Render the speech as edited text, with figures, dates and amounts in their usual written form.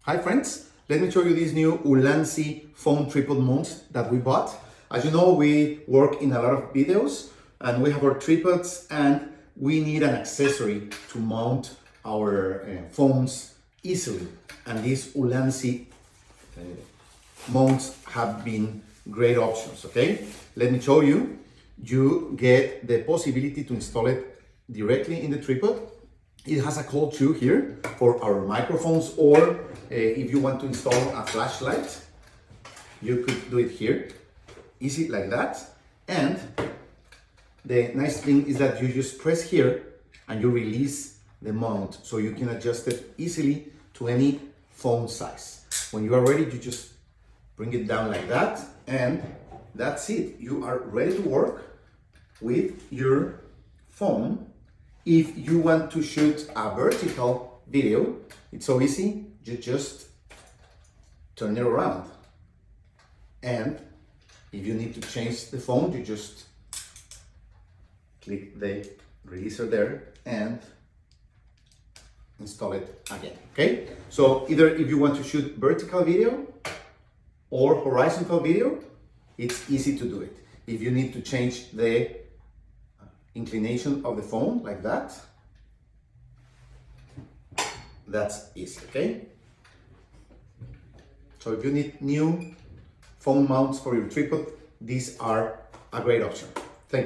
Hi friends, let me show you these new ULANZI phone tripod mounts that we bought. As you know, we work in a lot of videos and we have our tripods and we need an accessory to mount our phones easily. And these ULANZI mounts have been great options, okay? Let me show you. You get the possibility to install it directly in the tripod. It has a cold shoe here for our microphones, or if you want to install a flashlight, you could do it here, easy like that. And the nice thing is that you just press here and you release the mount, so you can adjust it easily to any phone size. When you are ready, you just bring it down like that, and that's it. You are ready to work with your phone. If you want to shoot a vertical video, it's so easy. You just turn it around. And if you need to change the phone, you just click the releaser there and install it again, okay? So either if you want to shoot vertical video or horizontal video, it's easy to do it. If you need to change the inclination of the phone like that, that's easy, okay? So if you need new phone mounts for your tripod, these are a great option. Thank you.